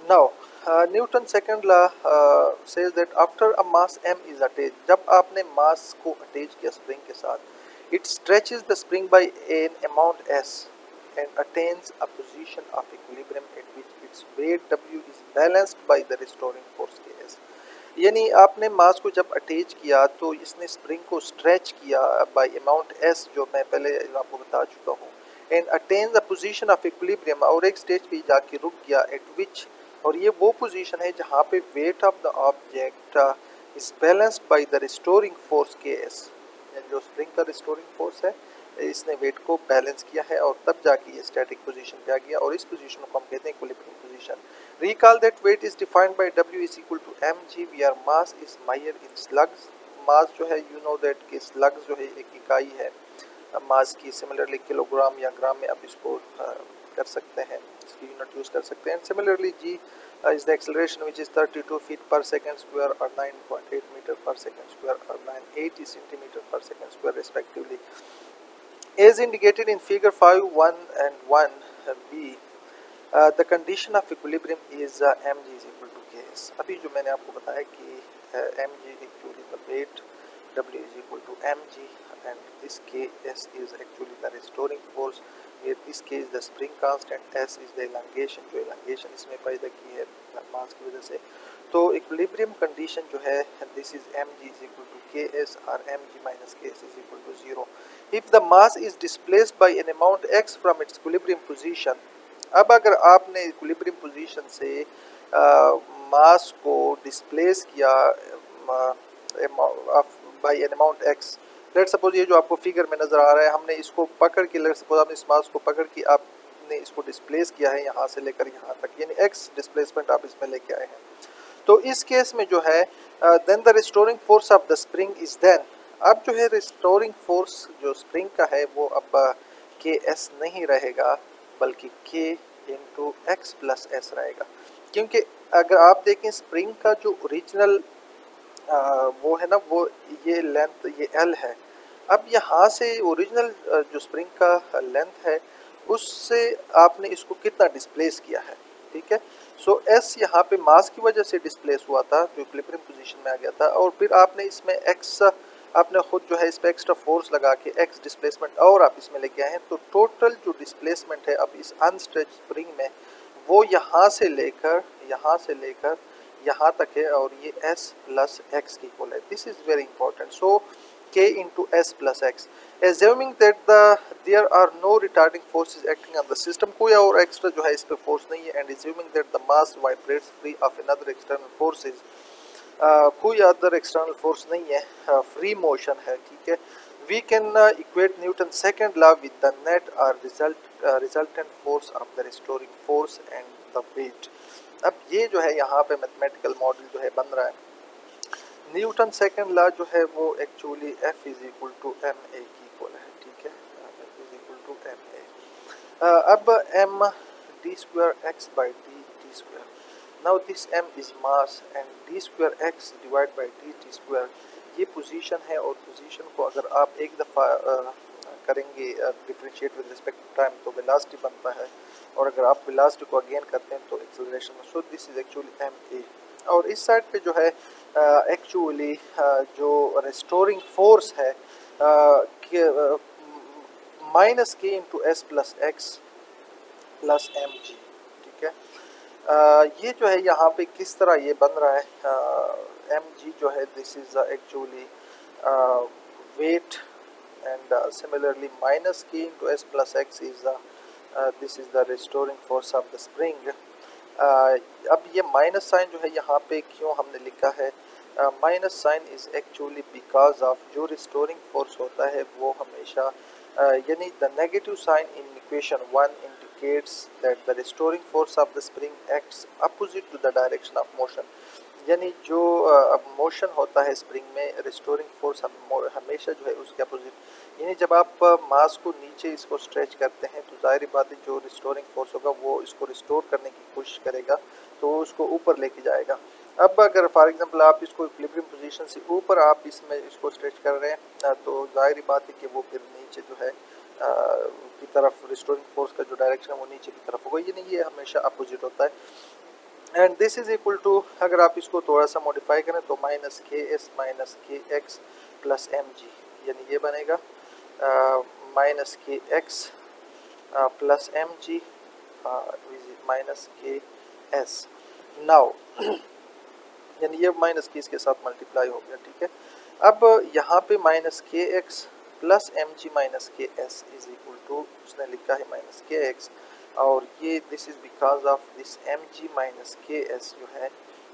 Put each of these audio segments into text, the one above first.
Now, Newton second law says that after a mass m is attached, जब आपने mass को attach किया spring के साथ, it stretches the spring by an amount s and attains a position of equilibrium at which its weight w is balanced by the restoring force ks. यानी आपने मास को जब अटैच किया तो इसने स्प्रिंग को स्ट्रेच किया बाय अमाउंट एस, जो मैं पहले आपको बता चुका हूँ, and attain the position of equilibrium, और एक स्टेज पे जाके रुक गया, एट विच, और ये वो पोजीशन है जहाँ पे weight of the object is balanced by the restoring force के एस। जो स्प्रिंग का रिस्टोरिंग फोर्स है इसने वेट को बैलेंस किया है और तब जाके ये स्टैटिक पोजीशन पे आ गया, और इस पोजीशन को हम कहते हैं equilibrium position. Recall that weight is defined by W is equal to mg where mass is measured in slugs। मास जो है you know that कि slugs जो है एक इकाई है मास की, सिमिलरली किलोग्राम या ग्राम में आप इसको कर सकते हैं, इसकी यूनिट यूज़ कर सकते हैं। Similarly g is the acceleration which is 32 feet per second square or 9.8 meter per second square or 980 centimeter per second square respectively, as indicated in figure 5.1 and 1b। The condition of equilibrium is M G is equal to K S. अभी जो मैंने आपको बताया कि M G actually the weight, W is equal to M G, and this K S is actually the restoring force, where this K is the spring constant, S is the elongation, जो elongation इसमें पैदा की है मास की वजह से। तो equilibrium condition जो है this is M G is equal to K S और M G minus K S is equal to zero. If the mass is displaced by an amount X from its equilibrium position, अब अगर आपने equilibrium position से मास को displace किया by an amount X, let suppose ये जो आपको figure में नज़र आ रहा है, हमने इसको पकड़ के, लेट सपोज आपने इस मास को पकड़ के आपने इसको डिस्प्लेस किया है यहाँ से लेकर यहाँ तक, यानी एक्स डिस्प्लेसमेंट आप इसमें लेके आए हैं। तो इस केस में जो है then the restoring force of the spring is then, अब जो है रिस्टोरिंग फोर्स जो स्प्रिंग का है वो अब के एस नहीं रहेगा बल्कि के इंटू एक्स प्लस एस रहेगा, क्योंकि अगर आप देखें स्प्रिंग का जो ओरिजिनल वो है ना, वो ये लेंथ ये एल है। अब यहाँ से ओरिजिनल जो स्प्रिंग का लेंथ है उससे आपने इसको कितना डिस्प्लेस किया है, ठीक है। सो एस यहाँ पे मास की वजह से डिस्प्लेस हुआ था जो इक्विलिब्रियम पोजीशन में आ गया था, और फिर आपने इसमें एक्स, आपने खुद जो है इस पर एक्स्ट्रा फोर्स लगा के एक्स डिस्प्लेसमेंट और आप इसमें लेके आए हैं, तो टोटल जो डिस्प्लेसमेंट है अब इस अनस्ट्रेच स्प्रिंग में वो यहाँ से लेकर यहाँ तक है, और ये s प्लस एक्स की इक्वल है। This is very important. So k into S plus X, assuming that there are no retarding forces acting on the system, कोई और एक्स्ट्रा जो है इस पे फोर्स नहीं है, and assuming that the mass vibrates free of another external forces, कोई other external force नहीं है, फ्री मोशन है, ठीक है। We can equate Newton second law with the net और resultant force of the restoring force and the weight. अब ये जो है यहाँ पे मैथमेटिकल मॉडल जो है बन रहा है। न्यूटन सेकंड लॉ जो है वो actually F is equal to M A की इक्वल है, ठीक है, F is equal to M A. अब M D square X by D square, now this m is mass and d square x divided by dt square, ये position है, और position को अगर आप एक दफ़ा करेंगे differentiate with respect to time तो वेलोसिटी बनता है, और अगर आप वेलोसिटी को अगेन करते हैं तो acceleration. So this is actually M A, और इस साइड पे जो है एक्चुअली जो रिस्टोरिंग फोर्स है minus K into S plus X plus M G, ठीक है। ये जो है यहाँ पे किस तरह ये बन रहा है, एम जी जो है this is actually weight, and similarly minus K into S plus X is this is the restoring force of the spring. अब ये माइनस साइन जो है यहाँ पे क्यों हमने लिखा है, minus sign is actually because of जो रिस्टोरिंग फोर्स होता है वो हमेशा यानी the negative sign in equation 1 indicates that the restoring force of the spring acts opposite to the direction of motion, यानी जो मोशन होता है स्प्रिंग में रिस्टोरिंग फोर्स हमेशा जो है उसके अपोजिट, यानी जब आप मास को नीचे इसको स्ट्रेच करते हैं तो जाहिर बात है जो रिस्टोरिंग फोर्स होगा वो इसको रिस्टोर करने की कोशिश करेगा, तो उसको ऊपर लेके जाएगा। अब अगर फॉर एग्जांपल आप इसको इक्विलिब्रियम पोजीशन से ऊपर आप इसमें इसको स्ट्रेच कर रहे हैं तो जाहिर बात है कि वो फिर नीचे जो है की तरफ रिस्टोरिंग फोर्स का जो डायरेक्शन है वो नीचे की तरफ होगा, यानी ये हमेशा अपोजिट होता है। And this is equal to, अगर आप इसको थोड़ा सा मॉडिफाई करें तो minus K S minus K X plus M G, यानी ये बनेगा minus K X plus M G minus K S. Now यानी ये माइनस के इसके साथ मल्टीप्लाई हो गया, ठीक है। अब यहाँ पे minus K X plus M G minus K S is equal to, उसने लिखा है माइनस के एक्स, और ये this is because of this M G minus K S जो है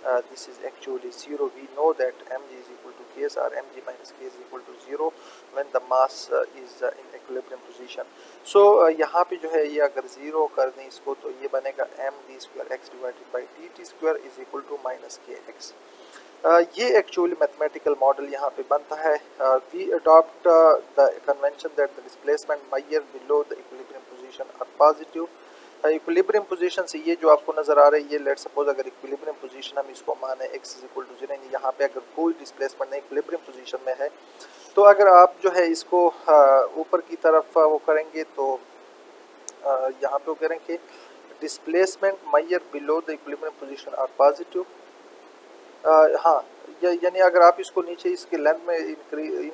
this is actually zero. We know that M G is equal to K S और M G minus K is equal to zero when the mass is in equilibrium position. So यहाँ पे जो है ये अगर zero कर दें इसको तो ये बनेगा M D square X divided by D T square is equal to minus K X. ये एक्चुअली मैथमेटिकल मॉडल यहाँ पे बनता है। We adopt the convention that the displacement measured below the equilibrium position are positive. Equilibrium position से ये जो आपको नजर आ रही है, लेट्स सपोज अगर इक्विलिब्रियम पोजीशन हम इसको माने x इज इक्वल टू 0, यहाँ पे अगर कोई डिस्प्लेसमेंट नहीं इक्विलिब्रियम पोजीशन में है, तो अगर आप जो है इसको ऊपर की तरफ वो करेंगे तो यहाँ पे वो करेंगे displacement measured below the equilibrium position are positive. हाँ, यानी अगर आप इसको नीचे इसके लेंथ में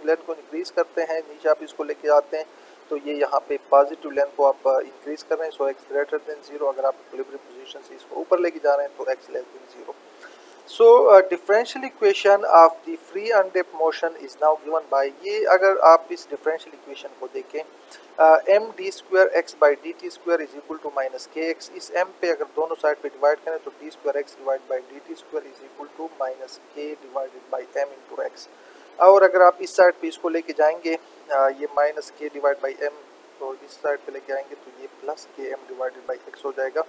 लेंथ को इंक्रीज करते हैं, नीचे आप इसको लेके आते हैं तो ये यहाँ पे पॉजिटिव लेंथ को आप इंक्रीज कर रहे हैं, सो एक्स ग्रेटर देन जीरो। अगर आप इक्विलिब्रियम पोजीशन से इसको ऊपर लेके जा रहे हैं तो X less than zero. So differential equation of the free undamped motion is now given by, ये अगर आप इस डिफरेंशियल इक्वेशन को देखें M D square X by D T square is equal to minus K X. इस M पे अगर दोनों साइड पे डिवाइड करें तो D square X divide by D T square is equal to minus K divided by M into x. और अगर आप इस साइड पे इसको लेके जाएंगे ये माइनस के डिवाइड बाई एम, तो इस साइड पे लेके आएंगे तो ये प्लस के एम डिवाइडेड बाई एक्स हो जाएगा।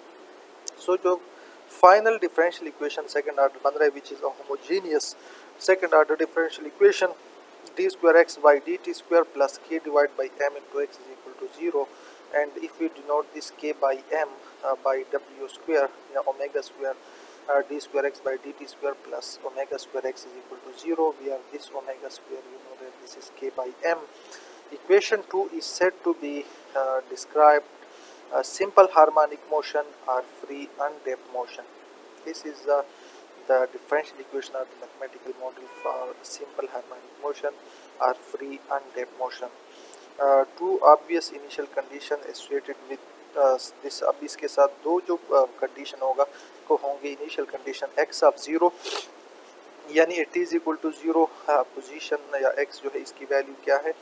सो जो final differential equation second order बन रहा है which is a homogeneous second order differential equation, D square X by D T square plus K divide by M into X is equal to zero. And if you denote this K by M by W square या omega square D square X by D T square plus omega square X is equal to zero, we are this omega square you know that this is के by M. Equation 2 is said to be described simple harmonic motion or free undamped motion. This is the differential equation or the mathematical model for simple harmonic motion or free undamped motion. Two obvious initial condition associated with this. अब इसके साथ दो जो condition होगा को होंगे initial condition x of 0, यानी at is equal to 0 position या x जो है इसकी वैल्यू क्या है,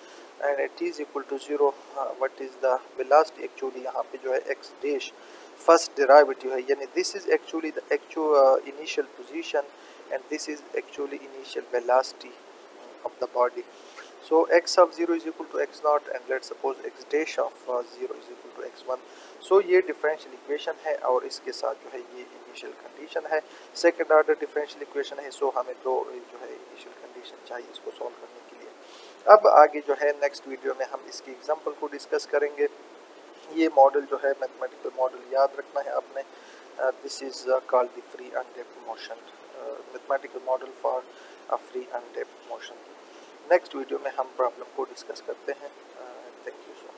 and at is equal to 0 what is the velocity. Actually यहाँ पे जो है x डैश फर्स्ट डेरिवेटिव है, यानी this is actually the actual initial position and this is actually initial velocity of the body. So x of 0 is equal to x naught and let's suppose x dash of 0 is equal to x1. So ये differential equation है और इसके साथ जो है ये initial condition है, second order differential equation है। सो हमें दो जो है इनिशियल कंडीशन चाहिए इसको सॉल्व करने के लिए। अब आगे जो है नेक्स्ट वीडियो में हम इसकी एग्जांपल को डिस्कस करेंगे। ये मॉडल जो है मैथमेटिकल मॉडल याद रखना है आपने, this is called the free undamped motion, mathematical model for a free undamped motion. Next video में हम प्रॉब्लम को डिस्कस करते हैं। Thank you so much.